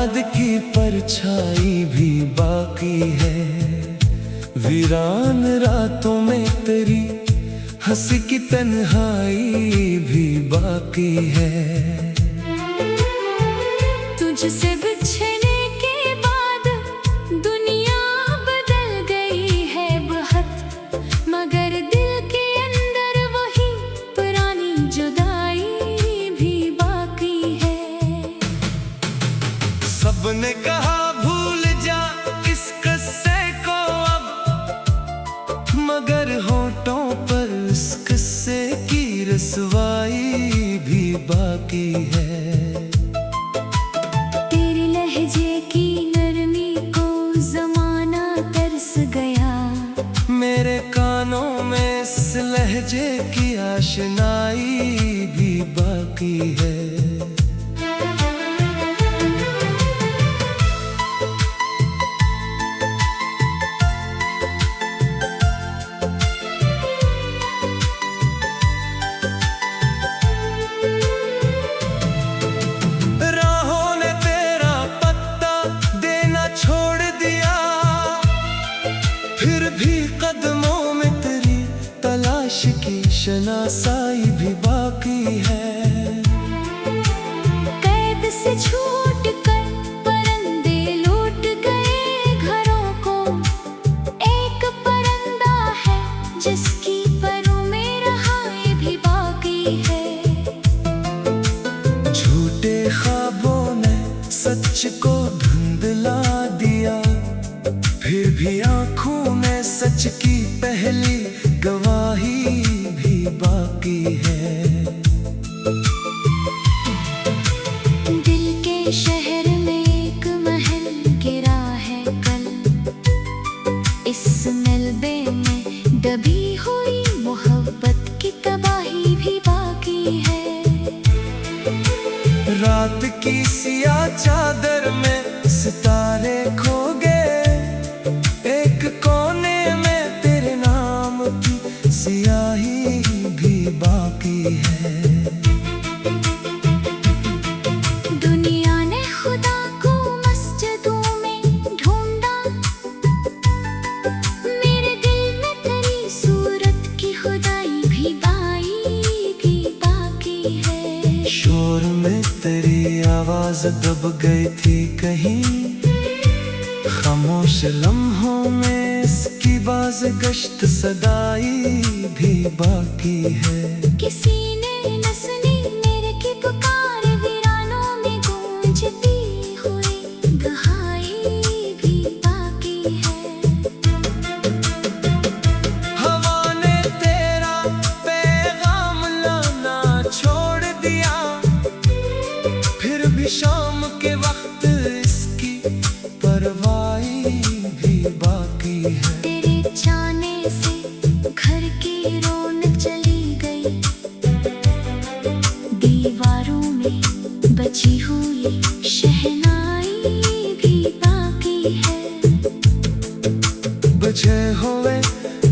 याद की परछाई भी बाकी है। वीरान रातों में तेरी हंसी की तन्हाई भी बाकी है। तुझसे बिछड़ने के बाद दुनिया बदल गई है बहुत, मगर दिल के अंदर वही पुरानी जुदाई भी बाकी है। सबने कहा भूल जा इस किस्से को अब, मगर होठों पर इस किस्से की रसवाई भी बाकी है। तेरे लहजे की नरमी को ज़माना तरस गया, मेरे कानों में इस लहजे की आशनाई भी बाकी है। राहों ने तेरा पत्ता देना छोड़ दिया, फिर भी कदमों में तेरी तलाश की शनासाई भी बाकी है। कैद से छूट कर परिंदे लौट गए घरों को, एक परिंदा है जिसकी परों में रहाई भी बाकी है। झूठे ख्वाबों ने सच को धुंधला दिया, फिर भी आँखों में सच की पहली गवाही भी बाकी है। दिल के शहर में एक महल गिरा है कल, इस मलबे में दबी हुई मोहब्बत की तबाही भी बाकी है। रात की सियाह चादर में सितारे खो गए, एक कोने में तेरे नाम की सियाही भी बाकी है। दुनिया ने खुदा को मस्जिदों में ढूंढा, मेरे दिल में तेरी सूरत की खुदाई भी बाकी है। शोर में तेरी आवाज दब गई थी कहीं, खामोश लम्हों में इसकी बाज गश्त सदाई भी बाकी है। किसी ने न सुनी मेरे की पुकार, वीरानों में गूंजती हुई दुहाई भी बाकी है। हवा ने तेरा पैगाम लाना छोड़ दिया, फिर भी शाम के वक्त इसकी परवाही भी बाकी है। तेरे जाने से घर की रौनक चली गई, दीवारों में बची हुई शहनाई भी बाकी है। बुझे हुए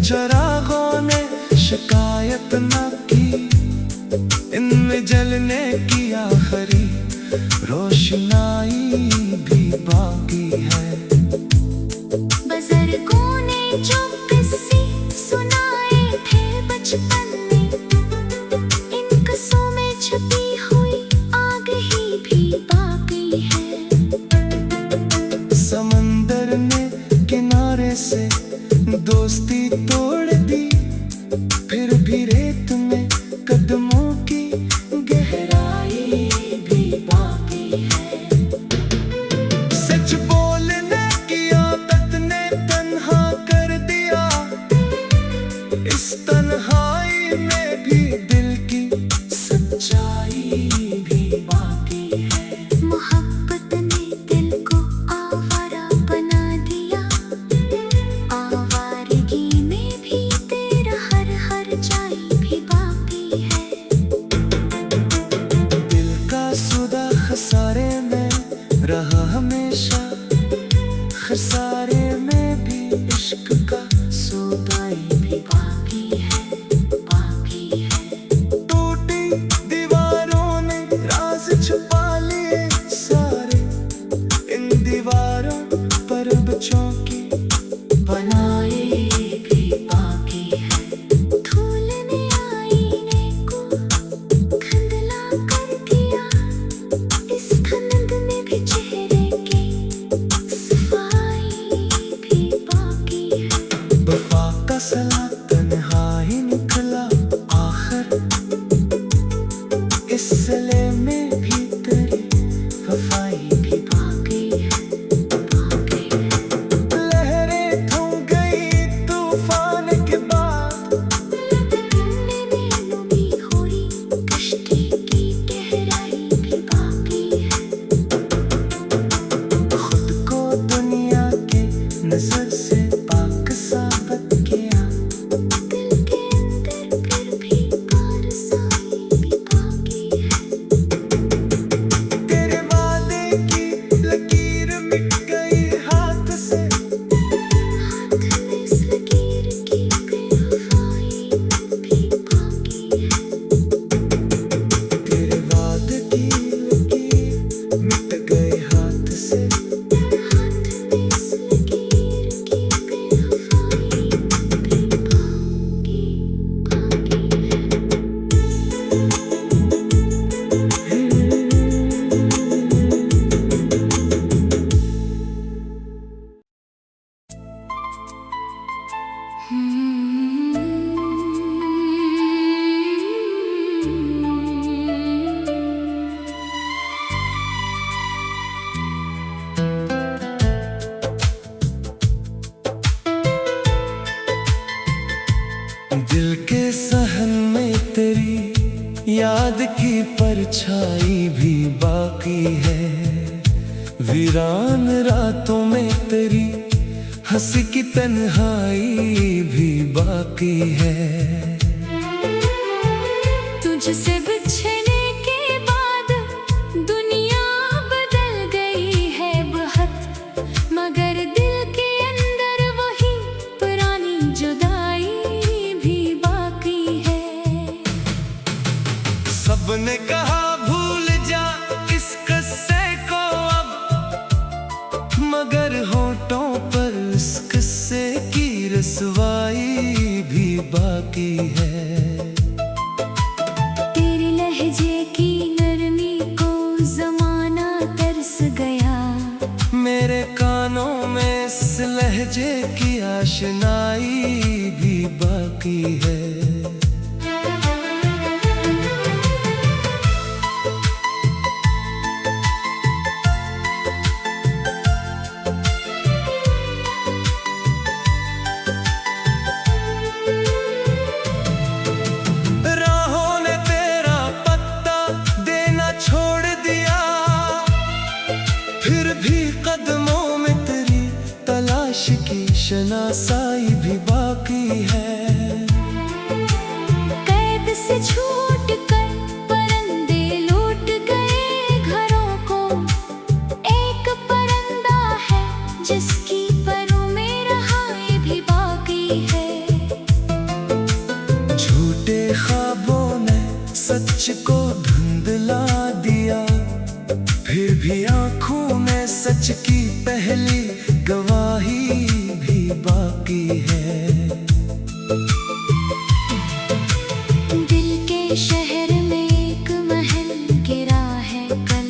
चरागों ने शिकायत न की, इनमें जलने की आखिरी रोशनाई भी बाकी है। बुजुर्गों ने जो किस्से सुनाए थे बचपन में, इन किस्सों में छुपी हुई आग ही भी बाकी है। समंदर ने किनारे से दोस्ती तोड़ दी, फिर भी रेत में कदमों की गहराई भी बाकी है। सच बोलने की आदत ने तन्हा कर दिया, इस तन्हाई में भी दिल की सच्चाई भी बाकी है। मोहब्बत ने दिल को आवारा बना दिया, आवारगी में भी तेरा हर जाई भी बाकी है। दिल का सौदा खसारे में रहा हमेशा, खसारे में भी इश्क का सौदाई भी बाकी है। टूटी दीवारों ने राज छुपा लिए सारे, दिल के सहन में तेरी याद की परछाई भी बाकी है। वीरान रातों में तेरी हंसी की तन्हाई भी बाकी है। तुझसे बिछड़ने के बाद दुनिया बदल गई है बहुत, मगर दिल के अंदर वही पुरानी जुदाई भी बाकी है। सबने कहा भूल जा इस किस्से को अब, मगर होठों पर इस किस्से की रसवाई भी बाकी है। तेरे लहजे की नरमी को जमाना तरस गया, मेरे कानों में इस लहजे की आशनाई भी बाकी है। राहों ने तेरा पत्ता देना छोड़ दिया, फिर भी कदमों में तेरी तलाश की शनासाई भी बाकी है। कैद से छूट कर परिंदे लौट गए घरों को, एक परिंदा है जिसकी परों में रहाई भी बाकी है। झूठे ख्वाबों ने सच को धुंधला दिया, फिर भी आंखों में सच की पहली गवाही भी बाकी है। दिल के शहर में एक महल गिरा है कल,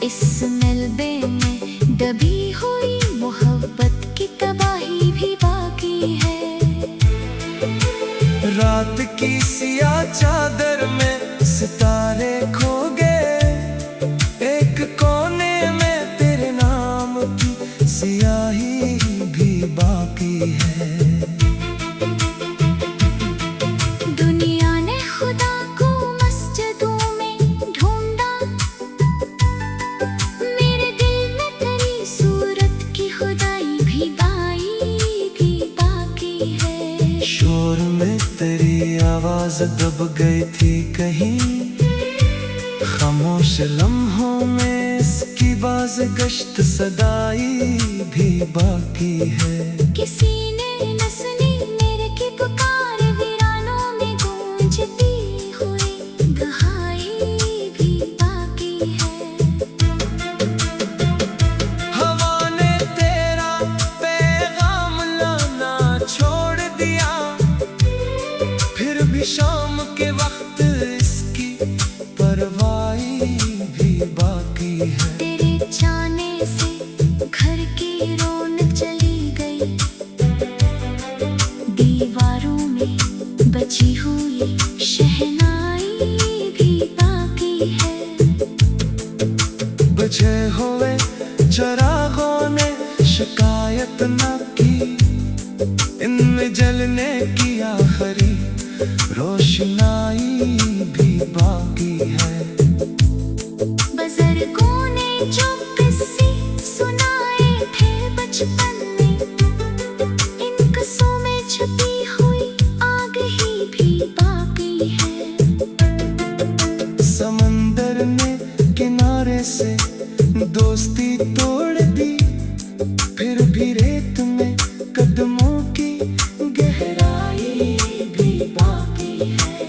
इस मलबे में दबी हुई मोहब्बत की तबाही भी बाकी है। रात की सियाह चादर में सितारे खो गए, एक कोने में तेरे नाम की सियाही भी बाकी है। दुनिया ने खुदा को मस्जिदों में ढूंढा, मेरे दिल में तेरी सूरत की खुदाई भी बाकी है। शोर में तेरी आवाज दब गई थी कहीं, खामोश लम्हों में इसकी बाज गश्त सदाई भी बाकी है। किसी ने न सुनी मेरे की पुकार, वीरानों में गूंजती हुई दुहाई भी बाकी है। हवा ने तेरा पैगाम लाना छोड़ दिया, फिर भी शाम के वक्त इसकी परवाही भी बाकी है। तेरे जाने से घर की रौनक चली गई, दीवारों में बची हुई शहनाई भी बाकी है। बुझे हुए चरागों ने शिकायत न की, इनमें जलने की आखिरी रोशनाई भी बाकी है। बुजुर्गों ने जो किस्से सुनाए थे बचपन में, इन किस्सों में छुपी हुई आग ही भी बाकी है। समंदर ने किनारे से दोस्ती तोड़ दी, फिर भी रेत में कदमों की गहराई भी बाकी है।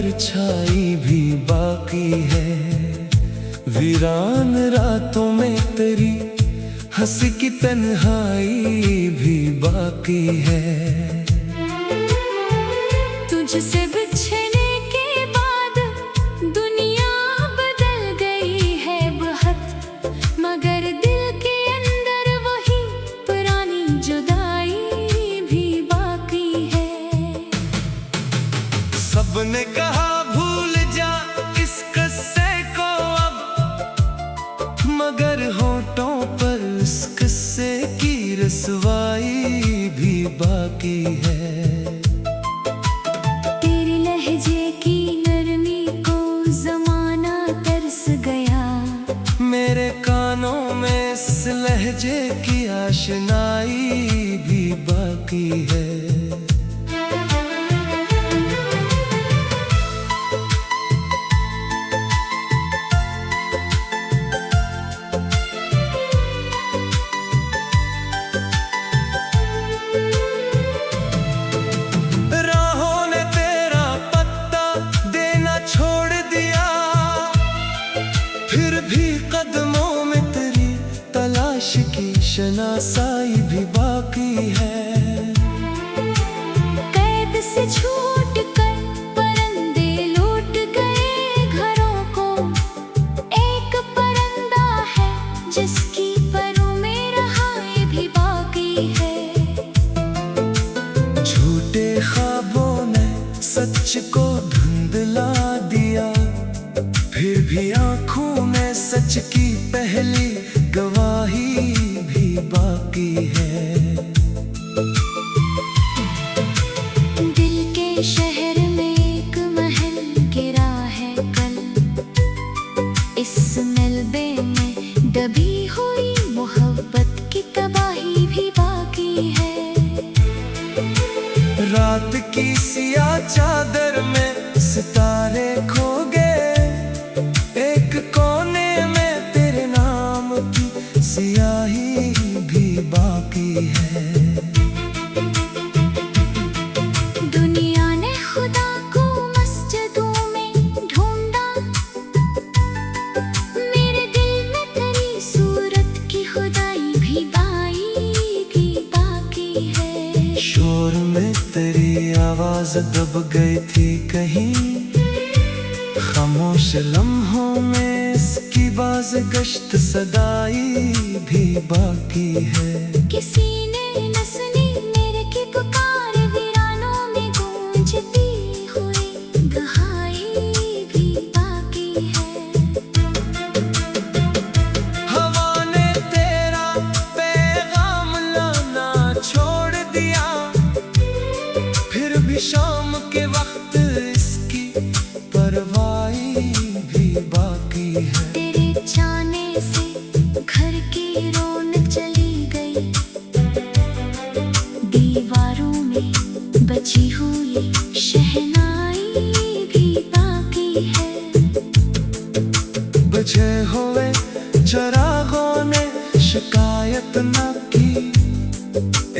परछाई भी बाकी है। वीरान रातों में तेरी हंसी की तन्हाई भी बाकी है। तुझसे बिछड़ने के बाद दुनिया बदल गई है बहुत, मगर दिल के अंदर वही पुरानी जुदाई भी बाकी है। सबने कहा भूल जा इस किस्से को अब, मगर होठों पर इस किस्से की रसवाई भी बाकी है। तेरे लहजे की नरमी को जमाना तरस गया, मेरे कानों में इस लहजे की आशनाई भी बाकी है। राहों ने तेरा पत्ता देना छोड़ दिया, फिर भी कदमों में तेरी तलाश की शनासाई भी बाकी है। कैद से छूट कर परिंदे लौट गए घरों को, एक परिंदा है जिसकी परों में रहाई भी बाकी है। झूठे ख्वाबों ने सच को धुंधला दिया, फिर भी आंखों में सच की पहली गवाही भी बाकी है। दिल के शहर में एक महल गिरा है कल, इस मलबे में दबी हुई मोहब्बत की तबाही भी बाकी है। रात की सियाह चादर में सितारे खो गए, एक कोने में तेरे नाम की सियाही भी बाकी है। दुनिया ने खुदा को मस्जिदों में ढूंढा, मेरे दिल में तेरी सूरत की खुदाई भी बाकी है। शोर में तेरी आवाज दब गई थी कहीं, खामोश लम्हों में इसकी बाज गश्त सदाई भी बाकी है। किसी ने न सुनी मेरे की पुकार, वीरानों में गूंजती हुई दुहाई भी बाकी है। हवा ने तेरा पैगाम लाना छोड़ दिया, फिर भी शाम के वक्त इसकी परवाही भी बाकी है। तेरे जाने से घर की रौनक चली गई, दीवारों में बची हुई शहनाई भी बाकी है। बुझे हुए चरागों ने शिकायत न की,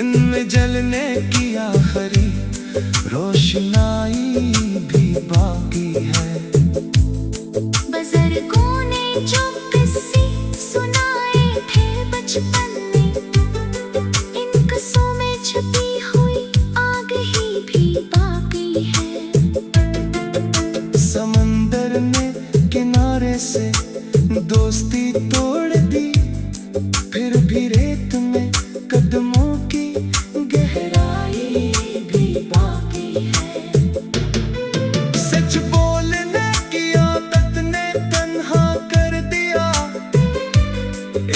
इनमें जलने की आखिरी रोशनाई भी बाकी है। बुजुर्गों ने जो किस्से सुनाए थे बचपन में, इन किस्सों में छुपी हुई आग ही भी बाकी है। समंदर ने किनारे से दोस्ती तोड़ दी, फिर भी रेत में कदमों की गहराई भी बाकी है। सच बोलने की आदत ने तन्हा कर दिया,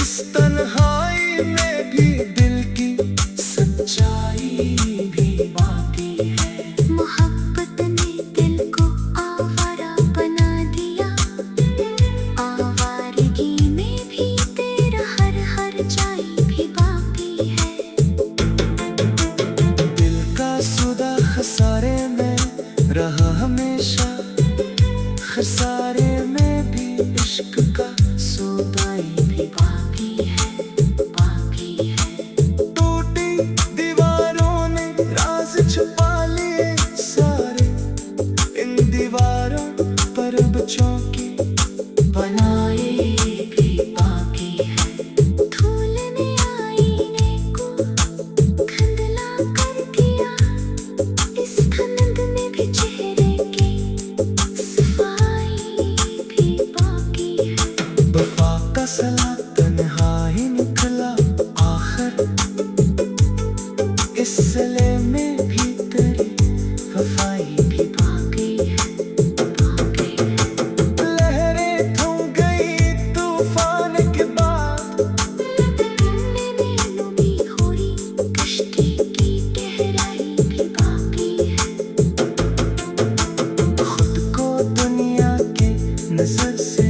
इस तन्हाई में भी दिल की सच्चाई भी बाकी है। मोहब्बत ने दिल को आवारा बना दिया, आवारगी में भी तेरा हर जाई भी बाकी है। दिल का सौदा खसारे में रहा हमेशा, खसारे में भी इश्क का सौदाई भी बाकी है। टूटी दीवारों ने राज छुपा लिए सारे, इन दीवारों सोचों के बनाए भी बाकी है। धूल ने आईने को धुंधला कर दिया, इस धुंध में भी चेहरे की सफाई भी बाकी है। वफा का सला तन्हा ही निकला आखिर, इस सिले में भी तेरी वफाई भी बाकी है, बाकी है। लहरें थम गई तूफान के बाद, नींद भी हुई कश्ती की गहराई भी बाकी है। खुद को दुनिया के नजर से